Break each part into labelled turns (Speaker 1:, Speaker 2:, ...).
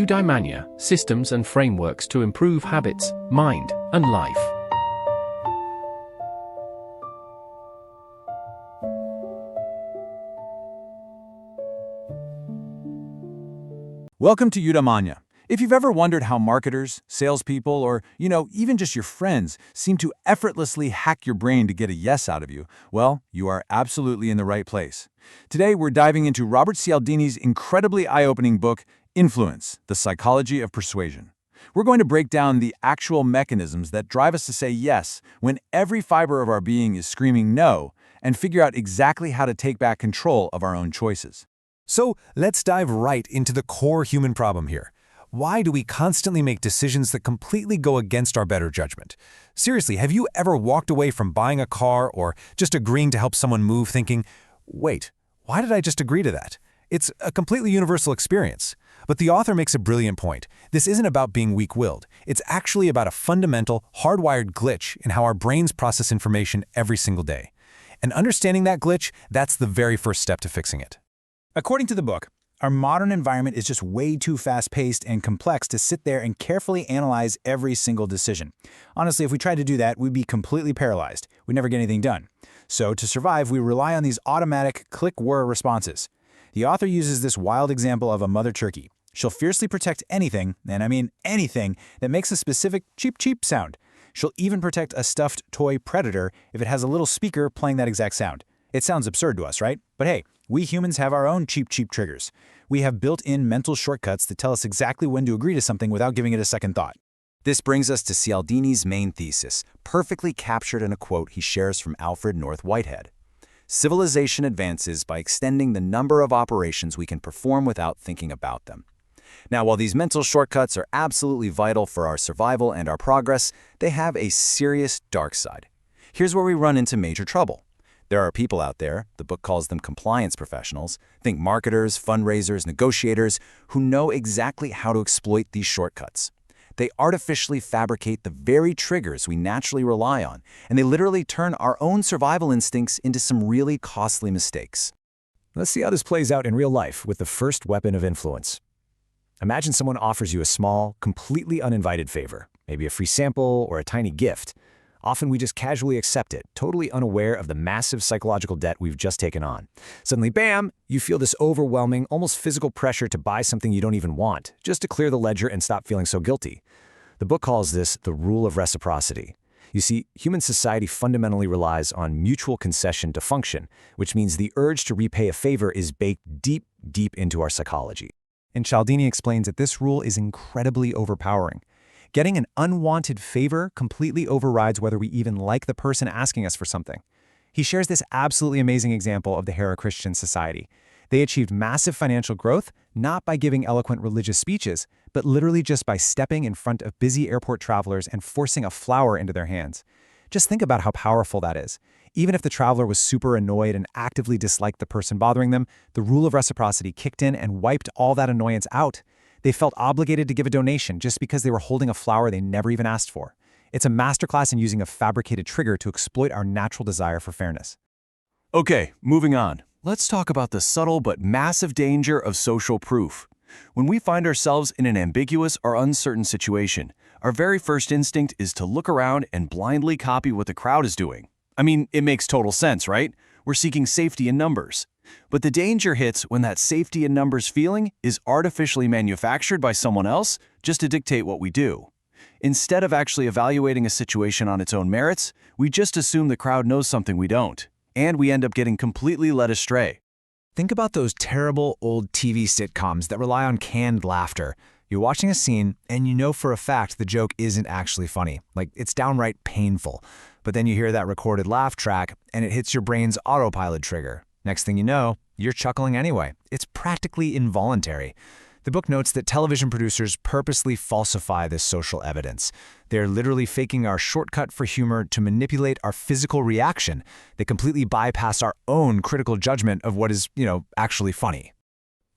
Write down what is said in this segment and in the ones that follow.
Speaker 1: Eudaimanya, systems and frameworks to improve habits, mind, and life.
Speaker 2: Welcome to Eudaimanya. If you've ever wondered how marketers, salespeople, or, even just your friends seem to effortlessly hack your brain to get a yes out of you, well, you are absolutely in the right place. Today, we're diving into Robert Cialdini's incredibly eye-opening book, Influence, The Psychology of Persuasion. We're going to break down the actual mechanisms that drive us to say yes when every fiber of our being is screaming no, and figure out exactly how to take back control of our own choices.
Speaker 3: So let's dive right into the core human problem here. Why do we constantly make decisions that completely go against our better judgment? Seriously, have you ever walked away from buying a car or just agreeing to help someone move thinking, wait, why did I just agree to that? It's a completely universal experience. But the author makes a brilliant point. This isn't about being weak-willed. It's actually about a fundamental, hardwired glitch in how our brains process information every single day. And understanding that glitch, that's the very first step to fixing it.
Speaker 4: According to the book, our modern environment is just way too fast-paced and complex to sit there and carefully analyze every single decision. Honestly, if we tried to do that, we'd be completely paralyzed. We'd never get anything done. So to survive, we rely on these automatic click-whir responses. The author uses this wild example of a mother turkey. She'll fiercely protect anything, and I mean anything, that makes a specific cheep-cheep sound. She'll even protect a stuffed toy predator if it has a little speaker playing that exact sound. It sounds absurd to us, right? But hey, we humans have our own cheap triggers. We have built-in mental shortcuts that tell us exactly when to agree to something without giving it a second thought.
Speaker 5: This brings us to Cialdini's main thesis, perfectly captured in a quote he shares from Alfred North Whitehead. Civilization advances by extending the number of operations we can perform without thinking about them. Now, while these mental shortcuts are absolutely vital for our survival and our progress, they have a serious dark side. Here's where we run into major trouble. There are people out there, the book calls them compliance professionals, think marketers, fundraisers, negotiators, who know exactly how to exploit these shortcuts. They artificially fabricate the very triggers we naturally rely on, and they literally turn our own survival instincts into some really costly mistakes.
Speaker 3: Let's see how this plays out in real life with the first weapon of influence. Imagine someone offers you a small, completely uninvited favor, maybe a free sample or a tiny gift. Often we just casually accept it, totally unaware of the massive psychological debt we've just taken on. Suddenly, bam, you feel this overwhelming, almost physical pressure to buy something you don't even want, just to clear the ledger and stop feeling so guilty. The book calls this the rule of reciprocity. You see, human society fundamentally relies on mutual concession to function, which means the urge to repay a favor is baked deep, deep into our psychology. And Cialdini explains that this rule is incredibly overpowering. Getting an unwanted favor completely overrides whether we even like the person asking us for something. He shares this absolutely amazing example of the Hare Christian society. They achieved massive financial growth, not by giving eloquent religious speeches, but literally just by stepping in front of busy airport travelers and forcing a flower into their hands. Just think about how powerful that is. Even if the traveler was super annoyed and actively disliked the person bothering them, the rule of reciprocity kicked in and wiped all that annoyance out. They felt obligated to give a donation just because they were holding a flower they never even asked for. It's a masterclass in using a fabricated trigger to exploit our natural desire for fairness.
Speaker 2: Okay, moving on. Let's talk about the subtle but massive danger of social proof. When we find ourselves in an ambiguous or uncertain situation, our very first instinct is to look around and blindly copy what the crowd is doing. I mean, it makes total sense, right? We're seeking safety in numbers. But the danger hits when that safety in numbers feeling is artificially manufactured by someone else just to dictate what we do. Instead of actually evaluating a situation on its own merits, we just assume the crowd knows something we don't, and we end up getting completely led astray.
Speaker 3: Think about those terrible old TV sitcoms that rely on canned laughter. You're watching a scene, and you know for a fact the joke isn't actually funny. Like, it's downright painful. But then you hear that recorded laugh track, and it hits your brain's autopilot trigger. Next thing you know, you're chuckling anyway. It's practically involuntary. The book notes that television producers purposely falsify this social evidence. They're literally faking our shortcut for humor to manipulate our physical reaction. They completely bypass our own critical judgment of what is, actually funny.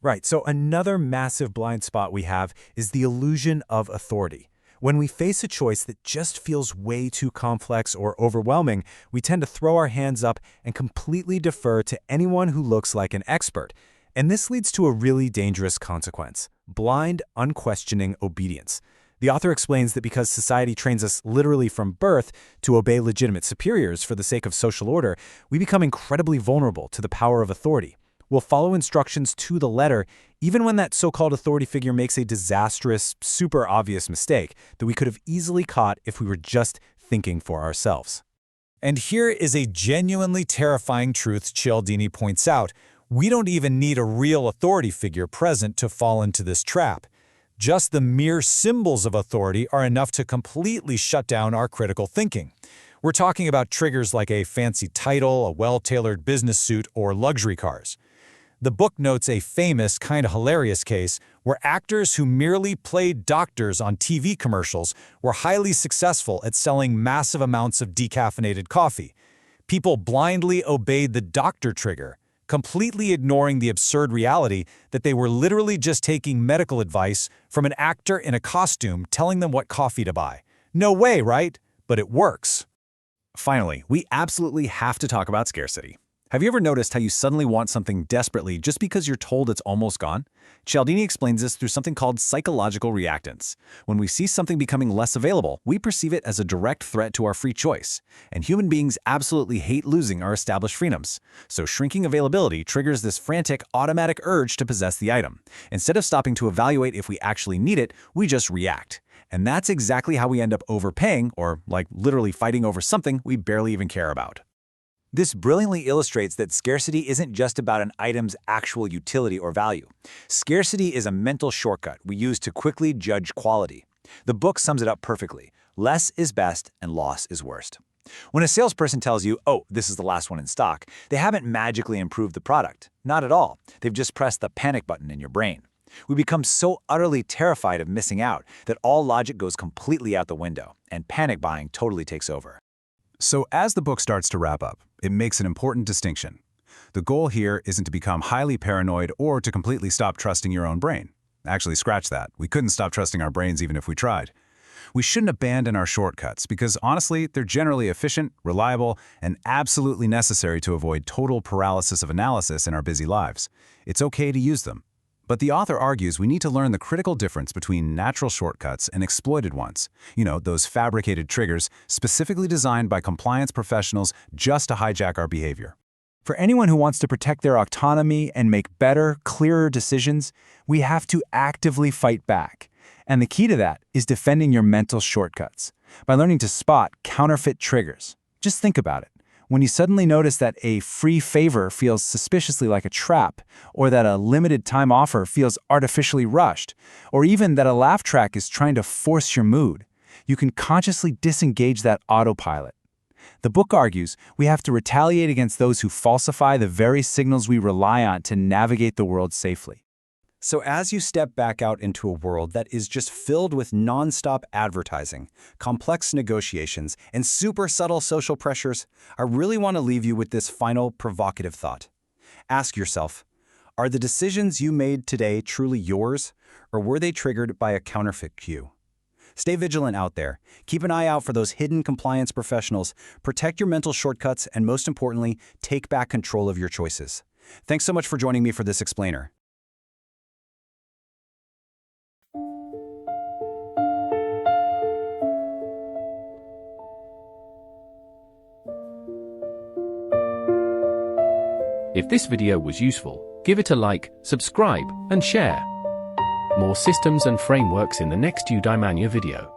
Speaker 3: Right, so another massive blind spot we have is the illusion of authority. When we face a choice that just feels way too complex or overwhelming, we tend to throw our hands up and completely defer to anyone who looks like an expert. And this leads to a really dangerous consequence: blind, unquestioning obedience. The author explains that because society trains us literally from birth to obey legitimate superiors for the sake of social order, we become incredibly vulnerable to the power of authority. We'll follow instructions to the letter, even when that so-called authority figure makes a disastrous, super obvious mistake that we could have easily caught if we were just thinking for ourselves.
Speaker 4: And here is a genuinely terrifying truth Cialdini points out. We don't even need a real authority figure present to fall into this trap. Just the mere symbols of authority are enough to completely shut down our critical thinking. We're talking about triggers like a fancy title, a well-tailored business suit, or luxury cars. The book notes a famous, kind of hilarious case where actors who merely played doctors on TV commercials were highly successful at selling massive amounts of decaffeinated coffee. People blindly obeyed the doctor trigger, completely ignoring the absurd reality that they were literally just taking medical advice from an actor in a costume telling them what coffee to buy. No way, right? But it works.
Speaker 3: Finally, we absolutely have to talk about scarcity. Have you ever noticed how you suddenly want something desperately just because you're told it's almost gone? Cialdini explains this through something called psychological reactance. When we see something becoming less available, we perceive it as a direct threat to our free choice. And human beings absolutely hate losing our established freedoms. So shrinking availability triggers this frantic, automatic urge to possess the item. Instead of stopping to evaluate if we actually need it, we just react. And that's exactly how we end up overpaying, or literally fighting over something we barely even care about.
Speaker 5: This brilliantly illustrates that scarcity isn't just about an item's actual utility or value. Scarcity is a mental shortcut we use to quickly judge quality. The book sums it up perfectly. Less is best and loss is worst. When a salesperson tells you, "Oh, this is the last one in stock," they haven't magically improved the product. Not at all. They've just pressed the panic button in your brain. We become so utterly terrified of missing out that all logic goes completely out the window, and panic buying totally takes over.
Speaker 2: So as the book starts to wrap up, it makes an important distinction. The goal here isn't to become highly paranoid or to completely stop trusting your own brain. Actually, scratch that. We couldn't stop trusting our brains even if we tried. We shouldn't abandon our shortcuts because, honestly, they're generally efficient, reliable, and absolutely necessary to avoid total paralysis of analysis in our busy lives. It's okay to use them. But the author argues we need to learn the critical difference between natural shortcuts and exploited ones. Those fabricated triggers specifically designed by compliance professionals just to hijack our behavior.
Speaker 4: For anyone who wants to protect their autonomy and make better, clearer decisions, we have to actively fight back. And the key to that is defending your mental shortcuts by learning to spot counterfeit triggers. Just think about it. When you suddenly notice that a free favor feels suspiciously like a trap, or that a limited time offer feels artificially rushed, or even that a laugh track is trying to force your mood, you can consciously disengage that autopilot. The book argues we have to retaliate against those who falsify the very signals we rely on to navigate the world safely.
Speaker 5: So as you step back out into a world that is just filled with nonstop advertising, complex negotiations, and super subtle social pressures, I really want to leave you with this final provocative thought. Ask yourself, are the decisions you made today truly yours, or were they triggered by a counterfeit cue? Stay vigilant out there. Keep an eye out for those hidden compliance professionals. Protect your mental shortcuts, and most importantly, take back control of your choices. Thanks so much for joining me for this explainer.
Speaker 1: If this video was useful, give it a like, subscribe, and share. More systems and frameworks in the next Eudaimanya video.